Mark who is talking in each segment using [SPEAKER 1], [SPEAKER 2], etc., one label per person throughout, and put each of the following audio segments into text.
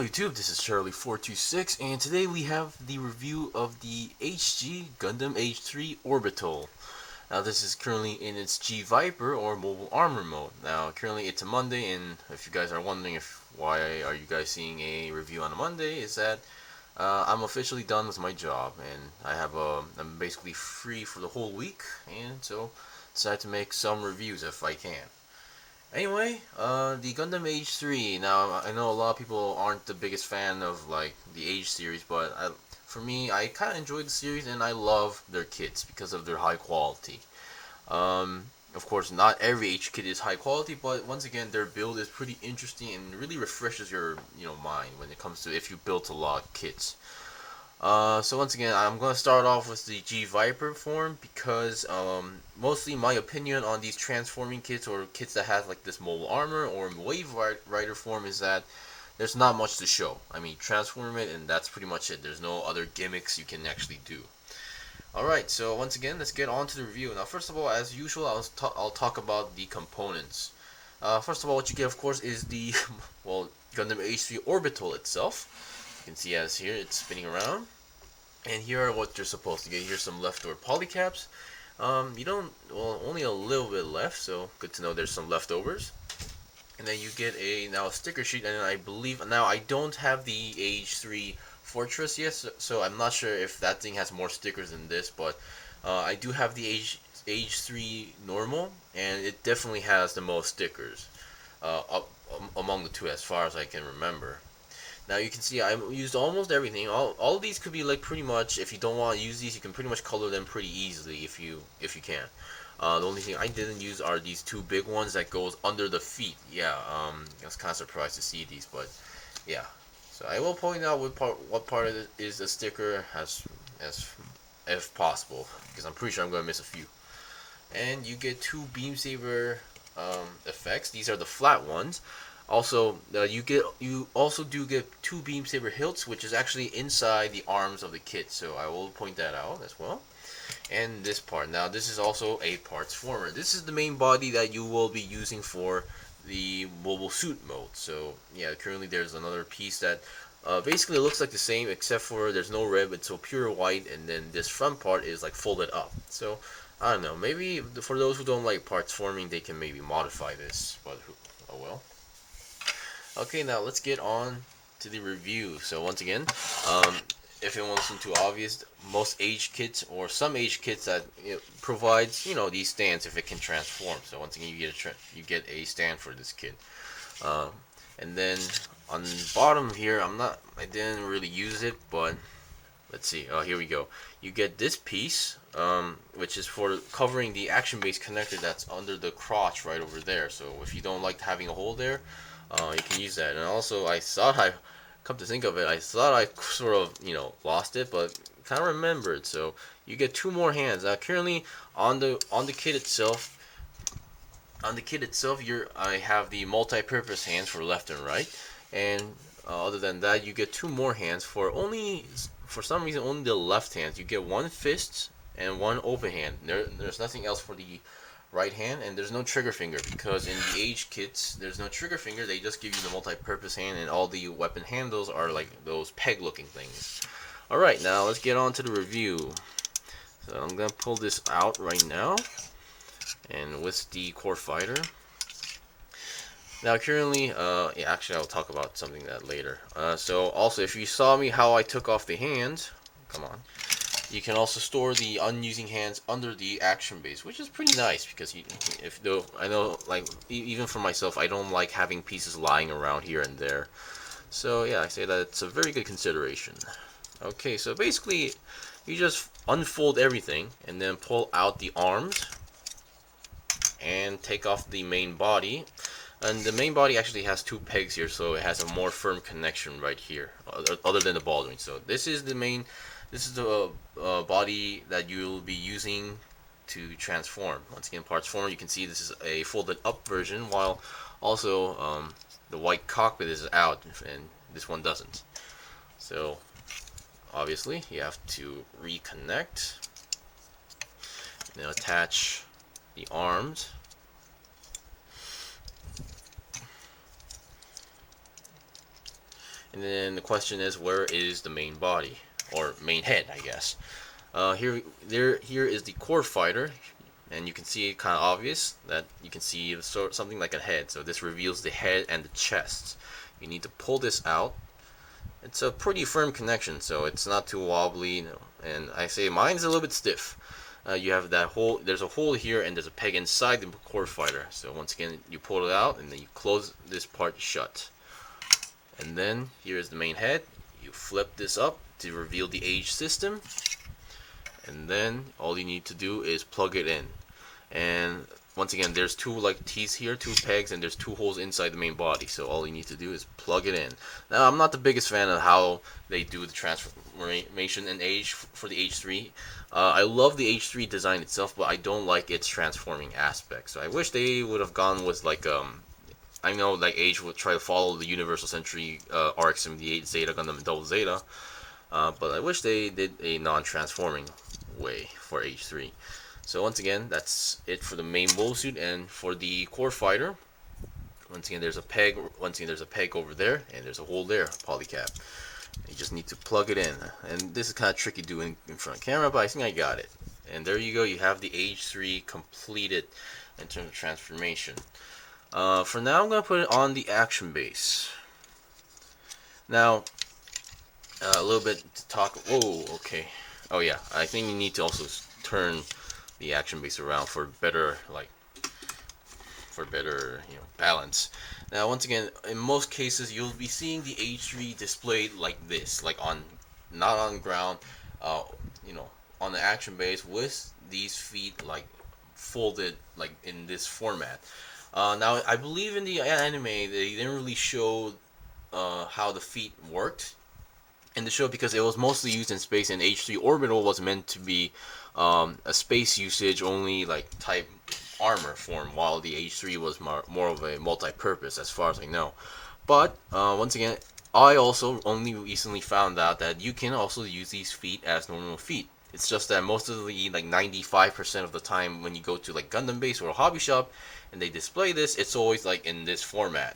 [SPEAKER 1] Hello YouTube, this is Charlie426, and today we have the review of the HG Gundam AGE-3 Orbital. Now this is currently in its G Viper or mobile armor mode. Now currently it's a Monday, and if you guys are wondering why are you guys seeing a review on a Monday, is that I'm officially done with my job, and I'm basically free for the whole week, and so decided to make some reviews if I can. Anyway, the Gundam AGE-3. Now, I know a lot of people aren't the biggest fan of like the Age series, but for me, I kind of enjoy the series and I love their kits because of their high quality. Of course, not every Age kit is high quality, but once again, their build is pretty interesting and really refreshes your mind when it comes to if you built a lot of kits. So once again, I'm going to start off with the G Viper form because mostly my opinion on these transforming kits or kits that have like this mobile armor or wave rider form is that there's not much to show. I mean, transform it and that's pretty much it. There's no other gimmicks you can actually do. Alright, so once again, let's get on to the review. Now, first of all, as usual, I'll talk about the components. First of all, what you get, of course, is the well, Gundam AGE-3 Orbital itself. You can see as here, it's spinning around. And here are what you're supposed to get. Here's some leftover polycaps. You don't, well, only a little bit left, so good to know there's some leftovers. And then you get now a sticker sheet, and I believe, now I don't have the AGE-3 Fortress yet, so I'm not sure if that thing has more stickers than this, but I do have the AGE-3 normal, and it definitely has the most stickers among the two as far as I can remember. Now you can see I used almost everything. All of these could be like pretty much, if you don't want to use these, you can pretty much color them pretty easily if you can. The only thing I didn't use are these two big ones that goes under the feet. Yeah, I was kind of surprised to see these, but yeah. So I will point out what part of it is a sticker as if possible, because I'm pretty sure I'm going to miss a few. And you get two beam saber effects. These are the flat ones. Also, you also do get two beam saber hilts, which is actually inside the arms of the kit. So I will point that out as well. And this part. Now this is also a parts former. This is the main body that you will be using for the mobile suit mode. So yeah, currently there's another piece that basically looks like the same, except for there's no rib. It's so pure white, and then this front part is like folded up. So I don't know. Maybe for those who don't like parts forming, they can maybe modify this. But oh well. Okay, now let's get on to the review. So once again, if it wasn't too obvious, most age kits or some age kits that provides these stands if it can transform. So once again, you get a stand for this kit. And then on the bottom here, I didn't really use it, but let's see. Oh, here we go. You get this piece, which is for covering the action-based connector that's under the crotch right over there. So if you don't like having a hole there, you can use that. And also, come to think of it, I thought I sort of, lost it, but kind of remembered. So you get two more hands. Now, currently on the kit itself, I have the multi-purpose hands for left and right, and other than that, you get two more hands for some reason only the left hand. You get one fist and one open hand. There's nothing else for the right hand, and there's no trigger finger because in the age kits there's no trigger finger. They just give you the multi-purpose hand, and all the weapon handles are like those peg looking things. Alright, now let's get on to the review. So I'm gonna pull this out right now, and with the core fighter. Now currently, yeah, actually I'll talk about something that later. So also, if you saw me how I took off the hands, come on, you can also store the unusing hands under the action base, which is pretty nice because I know, like, even for myself, I don't like having pieces lying around here and there. So yeah, I say that it's a very good consideration. Okay, so basically, you just unfold everything and then pull out the arms and take off the main body. And the main body actually has two pegs here, so it has a more firm connection right here, other than the ball joint. So this is the body that you'll be using to transform. Once again, parts former, you can see this is a folded up version, while also the white cockpit is out, and this one doesn't. So obviously, you have to reconnect, and then attach the arms. And then the question is, where is the main body or main head, I guess. Here is the core fighter, and you can see it kind of obvious that you can see something like a head. So this reveals the head and the chest. You need to pull this out. It's a pretty firm connection, so it's not too wobbly. And I say mine's a little bit stiff. You have that hole. There's a hole here, and there's a peg inside the core fighter. So once again, you pull it out, and then you close this part shut. And then here's the main head. You flip this up to reveal the age system, and then all you need to do is plug it in. And once again, there's two like T's here, two pegs, and there's two holes inside the main body. So all you need to do is plug it in. Now, I'm not the biggest fan of how they do the transformation and age for the H3. I love the H3 design itself, but I don't like its transforming aspect. So I wish they would have gone with like I know like Age would try to follow the Universal Century RX-78 Zeta Gundam and Double Zeta, but I wish they did a non-transforming way for H3. So once again, that's it for the main mobile suit, and for the core fighter, once again there's a peg. Once again there's a peg over there, and there's a hole there, polycap. You just need to plug it in, and this is kind of tricky doing in front of camera, but I think I got it. And there you go. You have the H3 completed in terms of transformation. For now, I'm going to put it on the action base. Now, a little bit to talk. Whoa, okay. Oh yeah, I think you need to also turn the action base around for better, balance. Now, once again, in most cases, you'll be seeing the H3 displayed like this, like not on ground, on the action base with these feet like folded, like in this format. Now, I believe in the anime they didn't really show how the feet worked in the show because it was mostly used in space, and H3 Orbital was meant to be a space usage only like type armor form, while the H3 was more of a multi-purpose as far as I know. But once again, I also only recently found out that you can also use these feet as normal feet. It's just that most of the 95% of the time when you go to like Gundam base or a hobby shop and they display this, it's always like in this format.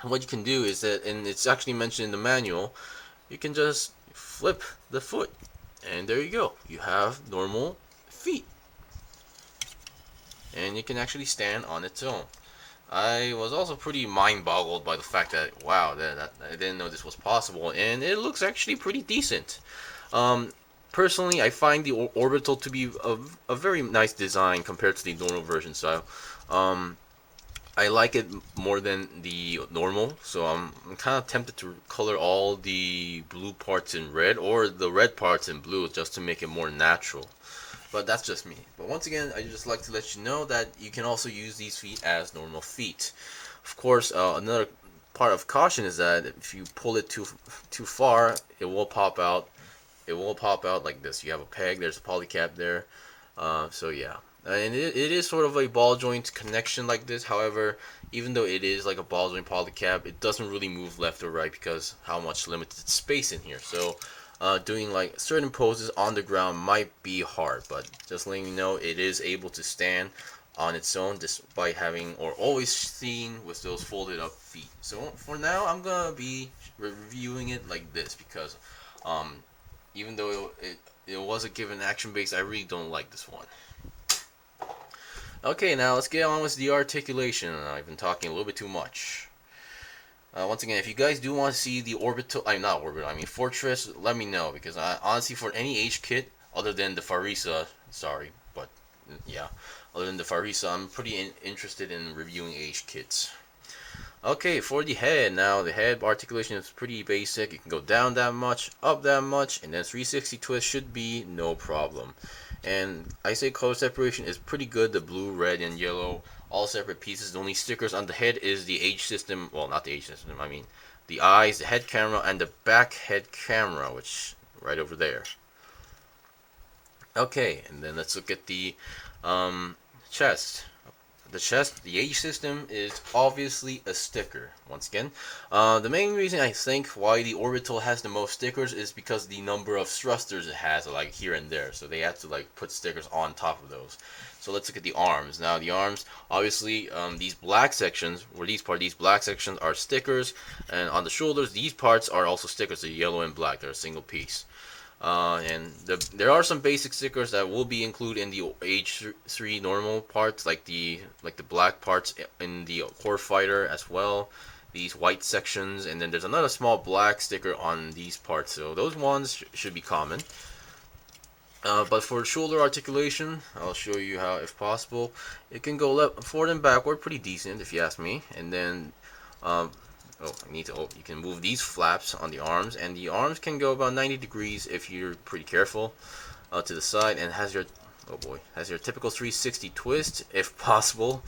[SPEAKER 1] And what you can do is that, and it's actually mentioned in the manual, you can just flip the foot, and there you go. You have normal feet, and it can actually stand on its own. I was also pretty mind-boggled by the fact that, wow, that I didn't know this was possible, and it looks actually pretty decent. Personally, I find the Orbital to be a very nice design compared to the normal version style. I like it more than the normal, so I'm kind of tempted to color all the blue parts in red or the red parts in blue just to make it more natural. But that's just me. But once again, I just like to let you know that you can also use these feet as normal feet. Of course, another part of caution is that if you pull it too far, it will pop out. It will pop out like this. You have a peg. There's a polycap there. So yeah. And it is sort of a ball joint connection like this. However, even though it is like a ball joint polycap, it doesn't really move left or right because how much limited space in here. So doing like certain poses on the ground might be hard, but just letting you know it is able to stand on its own despite having or always seen with those folded up feet. So for now, I'm gonna be reviewing it like this because even though it was a given action base, I really don't like this one. Okay, now let's get on with the articulation. I've been talking a little bit too much. Once again, if you guys do want to see the Orbital, not Orbital, I mean Fortress, let me know, because honestly, for any H kit, other than the Farisa, sorry, but yeah, other than the Farisa, I'm pretty interested in reviewing H kits. Okay, for the head, now the head articulation is pretty basic. You can go down that much, up that much, and then 360 twist should be no problem. And I say color separation is pretty good. The blue, red, and yellow, all separate pieces. The only stickers on the head is the H system. Well, not the H system. I mean, the eyes, the head camera, and the back head camera, which right over there. Okay, and then let's look at the chest. the chest, the age system is obviously a sticker. Once again, the main reason I think why the Orbital has the most stickers is because the number of thrusters it has, like here and there. So they have to like put stickers on top of those. So let's look at the arms. Now the arms, obviously, these black sections, where these black sections are stickers, and on the shoulders, these parts are also stickers. They're yellow and black. They're a single piece. There are some basic stickers that will be included in the AGE-3 normal parts, like the black parts in the Core Fighter as well. These white sections, and then there's another small black sticker on these parts. So those ones should be common. But for shoulder articulation, I'll show you how, if possible, it can go forward and backward, pretty decent if you ask me. And then, you can move these flaps on the arms, and the arms can go about 90 degrees if you're pretty careful, to the side, and has your typical 360 twist if possible.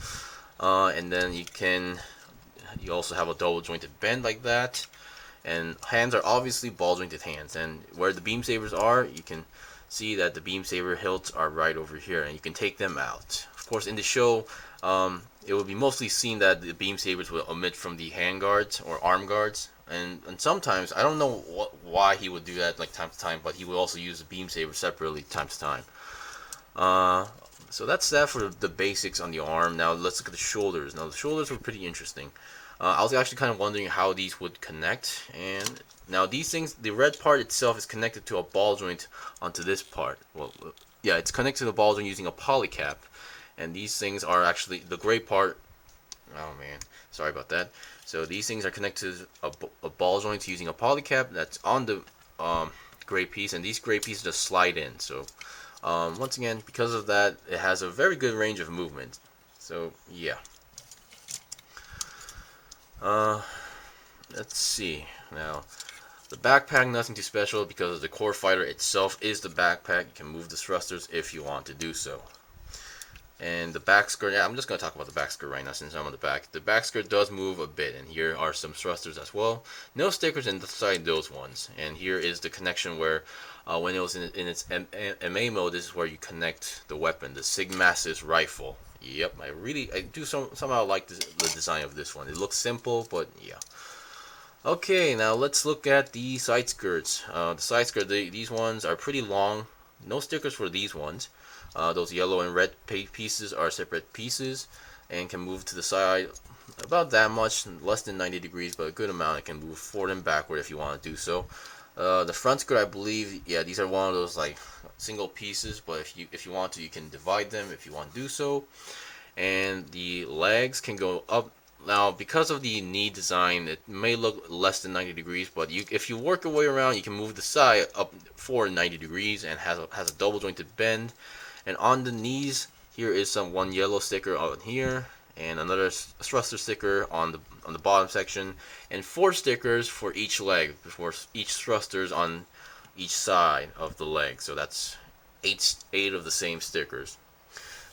[SPEAKER 1] And then you also have a double jointed bend like that. And hands are obviously ball jointed hands, and where the beam sabers are, you can see that the beam saber hilts are right over here, and you can take them out. Of course, in the show, it will be mostly seen that the beam sabers will omit from the hand guards or arm guards, and sometimes I don't know why he would do that like time to time, but he would also use the beam saber separately time to time. So that's that for the basics on the arm. Now let's look at the shoulders. Now the shoulders were pretty interesting. I was actually kind of wondering how these would connect, and now these things, the red part itself is connected to a ball joint onto this part. Well, yeah, it's connected to the ball joint using a polycap, and these things are actually the gray part. Oh man, sorry about that. So these things are connected to a ball joint using a polycap that's on the gray piece, and these gray pieces just slide in. So once again, because of that, it has a very good range of movement. So yeah. Let's see. Now, the backpack, nothing too special because the Core Fighter itself is the backpack. You can move the thrusters if you want to do so. And the back skirt, yeah, I'm just going to talk about the back skirt right now since I'm on the back. The back skirt does move a bit, and here are some thrusters as well. No stickers inside those ones. And here is the connection where, when it was in its MA mode, this is where you connect the weapon, the Sigmasis rifle. Yep, I do somehow like the design of this one. It looks simple, but yeah. Okay, now let's look at the side skirts. The side skirt, these ones are pretty long. No stickers for these ones. Those yellow and red pieces are separate pieces and can move to the side about that much, less than 90 degrees, but a good amount. It can move forward and backward if you want to do so. The front skirt, I believe, yeah, these are one of those like single pieces, but if you want to, you can divide them if you want to do so. And the legs can go up. Now, because of the knee design, it may look less than 90 degrees, but if you work your way around, you can move the side up for 90 degrees and has a double jointed bend. And on the knees, here is one yellow sticker on here, and another thruster sticker on the bottom section, and 4 stickers for each leg, for each thrusters on each side of the leg. So that's 8 of the same stickers.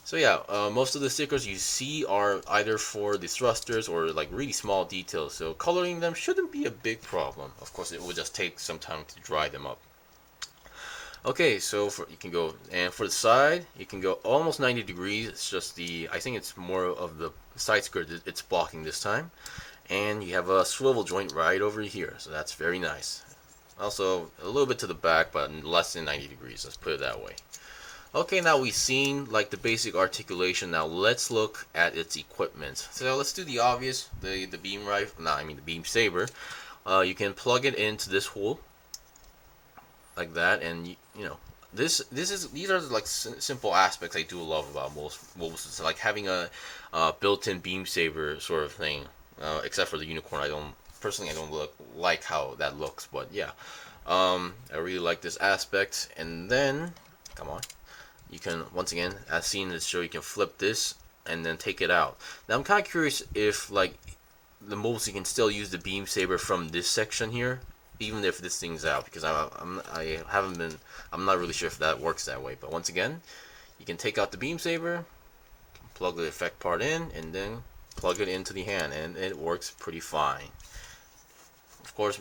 [SPEAKER 1] So yeah, most of the stickers you see are either for the thrusters or like really small details. So coloring them shouldn't be a big problem. Of course, it will just take some time to dry them up. Okay, so you can go, and for the side, you can go almost 90 degrees. It's just I think it's more of the side skirt it's blocking this time. And you have a swivel joint right over here, so that's very nice. Also, a little bit to the back, but less than 90 degrees, let's put it that way. Okay, now we've seen like the basic articulation. Now let's look at its equipment. So let's do the obvious, the beam rifle, the beam saber. You can plug it into this hole, like that, and you know, these are like simple aspects I do love about most mobiles, like having a built-in beam saber sort of thing. Except for the unicorn, I don't like how that looks, but yeah, I really like this aspect. And then, come on, you can once again, as seen in the show, you can flip this and then take it out. Now I'm kind of curious if like the mobiles you can still use the beam saber from this section here, even if this thing's out, because I'm not really sure if that works that way. But once again, you can take out the beam saber, plug the effect part in, and then plug it into the hand, and it works pretty fine. of course,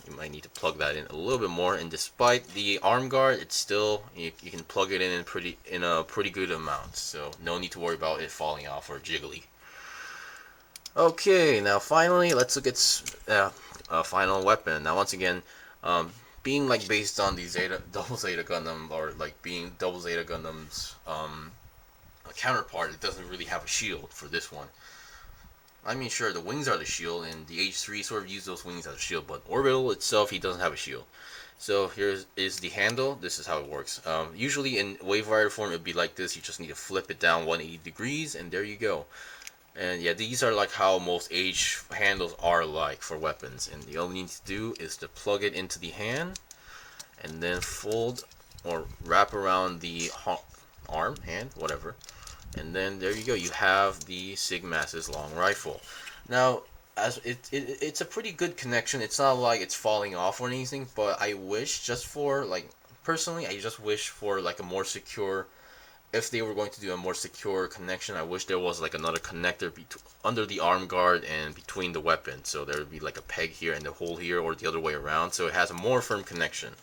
[SPEAKER 1] you might need to plug that in a little bit more. And despite the arm guard, it's still you can plug it in a pretty good amount. So no need to worry about it falling off or jiggly. Okay, now finally, let's look at final weapon. Now once again, being like based on the Double Zeta Gundam, or like being Double Zeta Gundam's counterpart, it doesn't really have a shield for this one. I mean, sure, the wings are the shield, and the H3 sort of use those wings as a shield, but Orbital itself, he doesn't have a shield. So here is the handle. This is how it works. Usually in wave rider form, it would be like this. You just need to flip it down 180 degrees, and there you go. And yeah, these are like how most H handles are like for weapons. And the only thing to do is to plug it into the hand, and then fold or wrap around the arm, hand, whatever. And then there you go. You have the Sigma's long rifle. Now, as it's a pretty good connection. It's not like it's falling off or anything. But I wish, just for like personally, I just wish for like a more secure. If they were going to do a more secure connection, I wish there was like another connector under the arm guard and between the weapons. So there would be like a peg here and the hole here, or the other way around. So it has a more firm connection.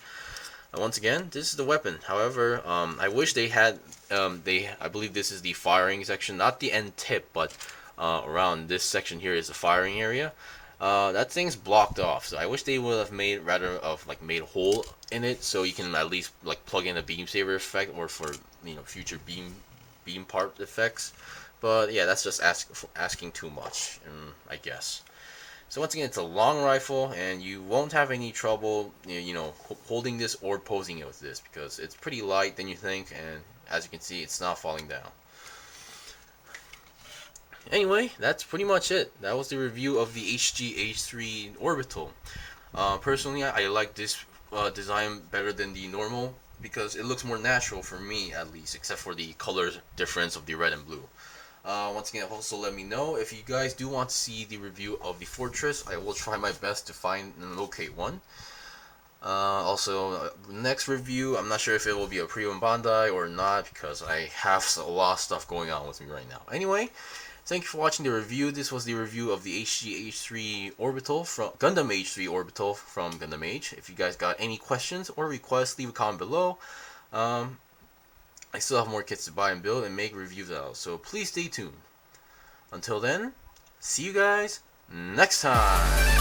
[SPEAKER 1] Once again, this is the weapon. However, I wish they had, I believe this is the firing section, not the end tip, but around this section here is the firing area. That thing's blocked off, so I wish they would have made made a hole in it, so you can at least like plug in a beam saber effect, or for future beam part effects. But yeah, that's just asking too much, I guess. So once again, it's a long rifle, and you won't have any trouble, holding this or posing it with this, because it's pretty light than you think, and as you can see, it's not falling down. Anyway, that's pretty much it. That was the review of the HG AGE-3 Orbital. Personally, I like this design better than the normal, because it looks more natural for me, at least, except for the color difference of the red and blue. Once again, also let me know if you guys do want to see the review of the Fortress. I will try my best to find and locate one. Also, next review, I'm not sure if it will be a Pre-Owned Bandai or not, because I have a lot of stuff going on with me right now. Anyway, thank you for watching the review. This was the review of the HG AGE-3 Orbital from Gundam AGE-3 Orbital from Gundam Age. If you guys got any questions or requests, leave a comment below. I still have more kits to buy and build and make reviews out, so please stay tuned. Until then, see you guys next time!